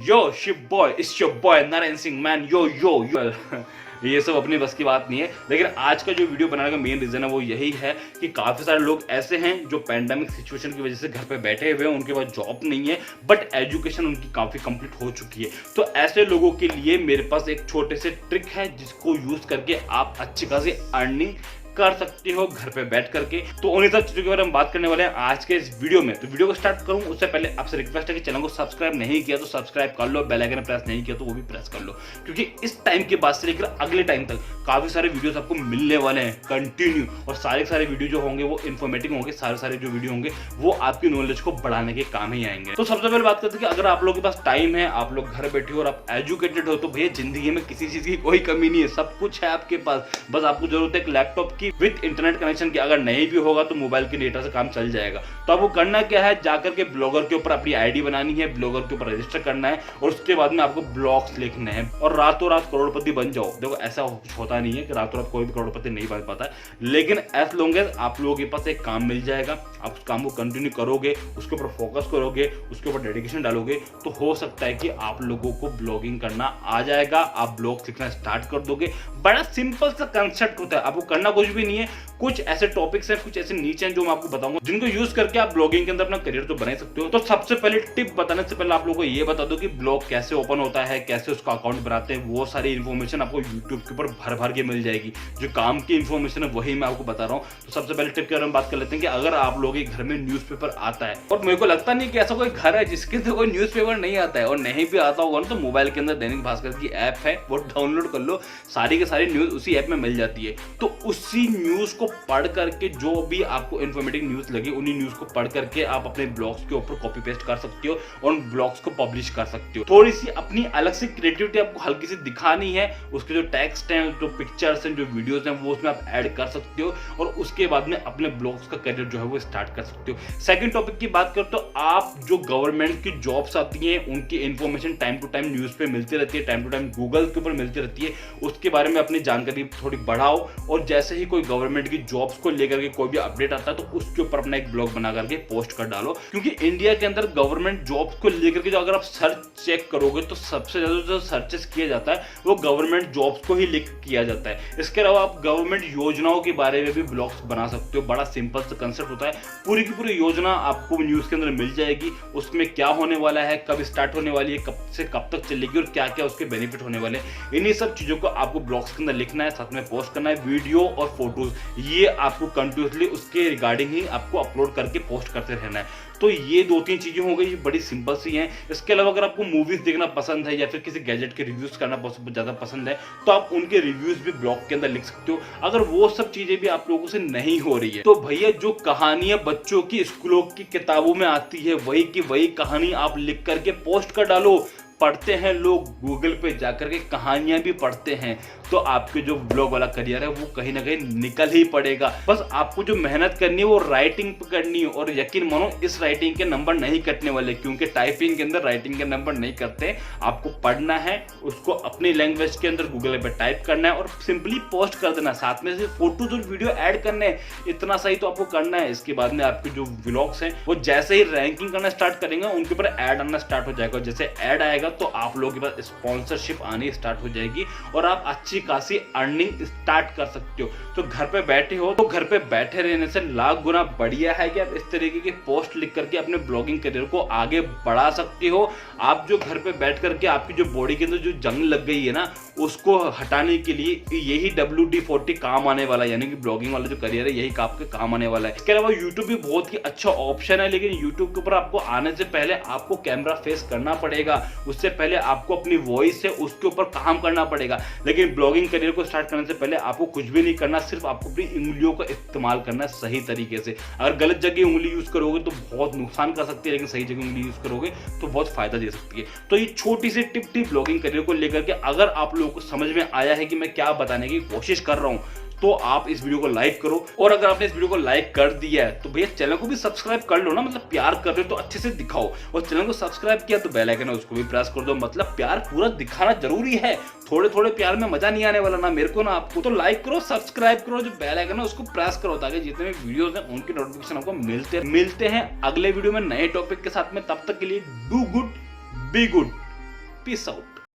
Yo ship boy it's your boy Narayan Singh man yo yo yo ये सब अपनी बस की बात नहीं है। लेकिन आज का जो वीडियो बनाने का मेन रीजन है वो यही है कि काफी सारे लोग ऐसे हैं जो पैंडेमिक सिचुएशन की वजह से घर पे बैठे हुए हैं, उनके पास जॉब नहीं है बट एजुकेशन उनकी काफी कंप्लीट हो चुकी है। तो ऐसे लोगों के लिए मेरे पास एक छोटे से ट्रिक है जिसको यूज करके आप अच्छी खासी अर्निंग कर सकते हो घर पे बैठ करके। तो उन्हीं सब चीजों के बारे में बात करने वाले हैं आज के इस वीडियो में। तो वीडियो को स्टार्ट करूं उससे पहले आपसे रिक्वेस्ट है कि चैनल को सब्सक्राइब नहीं किया तो सब्सक्राइब कर लो, बेल आइकन प्रेस नहीं किया तो वो भी प्रेस कर लो, क्योंकि इस टाइम के बाद से लेकर अगले टाइम तक काफी सारे वीडियोस आपको मिलने वाले हैं कंटिन्यू, और सारे वीडियो जो होंगे वो इन्फॉर्मेटिव होंगे। सारे जो वीडियो होंगे वो आपकी नॉलेज को बढ़ाने के काम ही आएंगे। तो सबसे पहले बात करते हैं कि अगर आप लोगों के पास टाइम है, आप लोग घर बैठे हो और आप एजुकेटेड हो, तो भैया जिंदगी में किसी चीज की कोई कमी नहीं है, सब कुछ है आपके पास। बस आपको जरूरत है एक लैपटॉप की विद इंटरनेट कनेक्शन की। अगर नहीं भी होगा तो मोबाइल के डेटा से काम चल जाएगा। तो आपको करना क्या है, जाकर के ब्लॉगर के ऊपर अपनी आईडी बनानी है, ब्लॉगर के ऊपर रजिस्टर करना है और उसके बाद में आपको ब्लॉग्स लिखने हैं और रातों रात करोड़पति बन जाओ। देखो ऐसा कुछ होता नहीं है कि रातों रात कोई भी करोड़पति नहीं बन पाता है, लेकिन एज लॉन्ग एज आप लोगों के पास एक काम मिल जाएगा, आप उस काम को कंटिन्यू करोगे, उसके ऊपर फोकस करोगे, उसके ऊपर डेडिकेशन डालोगे, तो हो सकता है कि आप लोगों को ब्लॉगिंग करना आ जाएगा, आप ब्लॉग सीखना स्टार्ट कर दोगे। बड़ा सिंपल सा कंसेप्ट होता है, आपको करना कुछ भी नहीं है। कुछ ऐसे टॉपिक्स हैं, कुछ ऐसे नीचे हैं जो मैं आपको बताऊंगा, जिनको यूज करके आप ब्लॉगिंग के अंदर अपना करियर तो बना सकते हो। तो सबसे पहले टिप बताने से पहले आप लोगों को ये बता दो कि ब्लॉग कैसे ओपन होता है, कैसे उसका अकाउंट बनाते हैं। वो सारी इन्फॉर्मेशन आपको यूट्यूब के ऊपर भर भर के मिल जाएगी। जो काम की इन्फॉर्मेशन है वही मैं आपको बता रहा हूँ। तो सबसे पहले टिप के बारे में बात कर लेते हैं कि अगर आप लोगों के घर में न्यूज़पेपर आता है, और मेरे को लगता नहीं कि ऐसा कोई घर है जिसके अंदर कोई न्यूज़पेपर नहीं आता है, और नहीं भी आता होगा तो मोबाइल के अंदर दैनिक भास्कर की ऐप है, वो डाउनलोड कर लो, सारी के सारी न्यूज उसी ऐप में मिल जाती है। तो उसी न्यूज को पढ़ करके जो भी आपको इन्फॉर्मेटिव न्यूज लगे, उन्हीं न्यूज को पढ़ करके आप अपने ब्लॉग्स के ऊपर कॉपी पेस्ट कर सकते हो और उन ब्लॉग्स को पब्लिश कर सकते हो। थोड़ी सी अपनी अलग से क्रिएटिविटी आपको हल्की सी दिखानी है, उसके जो टेक्स्ट हैं, जो पिक्चर्स हैं, जो वीडियोस हैं, वो उसमें आप ऐड कर सकते हो और उसके बाद में अपने ब्लॉग्स का करियर जो है वो स्टार्ट कर सकते हो। सेकंड टॉपिक की बात करें तो आप जो गवर्नमेंट की जॉब्स आती हैं उनकी information time to time news पे मिलती रहती है, टाइम टू टाइम गूगल के ऊपर मिलती रहती है, उसके बारे में अपनी जानकारी थोड़ी बढ़ाओ। और जैसे ही कोई गवर्नमेंट की जॉब्स को लेकर के कोई भी अपडेट आता है तो उसके ऊपर अपना एक ब्लॉग बना करके पोस्ट कर डालो, क्योंकि इंडिया के अंदर गवर्नमेंट जॉब्स को लेकर के जो अगर आप सर्च चेक करोगे तो सबसे ज्यादा जो सर्चेस किया जाता है वो गवर्नमेंट जॉब्स को ही लेकर किया जाता है। इसके अलावा आप गवर्नमेंट योजनाओं के बारे में भी ब्लॉग्स बना सकते हो। बड़ा सिंपल सा कंसेप्ट होता है, पूरी की पूरी योजना आपको न्यूज के अंदर मिल जाएगी, उसमें क्या होने वाला है, कब स्टार्ट होने वाली है, कब से कब तक चलेगी और क्या क्या उसके बेनिफिट होने वाले हैं। इन्हीं सब चीजों को आपको ब्लॉग्स के अंदर लिखना है, साथ में पोस्ट करना है। वीडियो और फोटोज ये आपको कंटिन्यूसली उसके रिगार्डिंग ही आपको अपलोड करके पोस्ट करते रहना है। तो ये दो तीन चीजें हो गई, बड़ी सिंपल सी हैं। इसके अलावा अगर आपको मूवीज देखना पसंद है या फिर किसी गैजेट के रिव्यूज करना बहुत ज्यादा पसंद है तो आप उनके रिव्यूज भी ब्लॉग के अंदर लिख सकते हो। अगर वो सब चीजें भी आप लोगों से नहीं हो रही है तो भैया जो कहानियां बच्चों की स्कूलों की किताबों में आती है वही की वही कहानी आप लिख करके पोस्ट कर डालो। पढ़ते हैं लोग, गूगल पे जाकर के कहानियां भी पढ़ते हैं, तो आपके जो ब्लॉग वाला करियर है वो कहीं ना कहीं निकल ही पड़ेगा। बस आपको जो मेहनत करनी है वो राइटिंग पे करनी है, और यकीन मानो इस राइटिंग के नंबर नहीं कटने वाले, क्योंकि टाइपिंग के अंदर राइटिंग के नंबर नहीं करते। आपको पढ़ना है, उसको अपनी लैंग्वेज के अंदर गूगल पे टाइप करना है और सिंपली पोस्ट कर देना, साथ में से फोटोज और वीडियो ऐड करने हैं। इतना सही तो आपको करना है। इसके बाद में आपके जो व्लॉग्स हैं वो जैसे ही रैंकिंग करना स्टार्ट करेंगे उनके ऊपर ऐड आना स्टार्ट हो जाएगा। जैसे ऐड आएगा तो आप लोगों के पास स्पॉन्सरशिप आनी स्टार्ट हो जाएगी और आप अच्छी खासी अर्निंग स्टार्ट कर सकते हो। तो घर पे बैठे हो तो घर पे बैठे रहने से लाख गुना बढ़िया है कि आप इस तरीके के पोस्ट लिख करके अपने ब्लॉगिंग करियर को आगे बढ़ा सकते हो। आप जो घर पे बैठ करके आपकी जो बॉडी के अंदर जो जंग लग गई है ना, उसको हटाने के लिए यही WD-40 काम आने वाला है, यानी कि ब्लॉगिंग वाला जो करियर है यही आपके काम आने वाला है। इसके अलावा यूट्यूब भी बहुत ही अच्छा ऑप्शन है, लेकिन यूट्यूब के ऊपर आपको आने से पहले आपको कैमरा फेस करना पड़ेगा। उससे पहले आपको अपनी वॉइस है उसके ऊपर काम करना पड़ेगा। लेकिन ब्लॉगिंग करियर को स्टार्ट करने से पहले आपको कुछ भी नहीं करना, सिर्फ आपको अपनी उंगलियों का इस्तेमाल करना सही तरीके से। अगर गलत जगह उंगली यूज करोगे तो बहुत नुकसान कर सकती है, लेकिन सही जगह उंगली यूज करोगे तो बहुत फायदा दे सकती है। तो ये छोटी सी टिप थी ब्लॉगिंग करियर को लेकर के। अगर आप लोगों को समझ में आया है कि मैं क्या बताने की कोशिश कर रहा हूं तो आप इस वीडियो को लाइक करो, और अगर आपने इस वीडियो को लाइक कर दिया है तो भैया चैनल को भी सब्सक्राइब कर लो ना। मतलब प्यार कर रहे हो तो अच्छे से दिखाओ, और चैनल को सब्सक्राइब किया तो बेल आइकन है उसको भी प्रेस कर दो। मतलब प्यार पूरा दिखाना जरूरी है, थोड़े थोड़े प्यार में मजा नहीं आने वाला ना मेरे को ना आपको। तो लाइक करो, सब्सक्राइब करो, जो बेल आइकन है उसको प्रेस करो ताकि जितने भी वीडियोस हैं उनकी नोटिफिकेशन आपको मिलते हैं अगले वीडियो में नए टॉपिक के साथ में। तब तक के लिए do good be good. Peace out.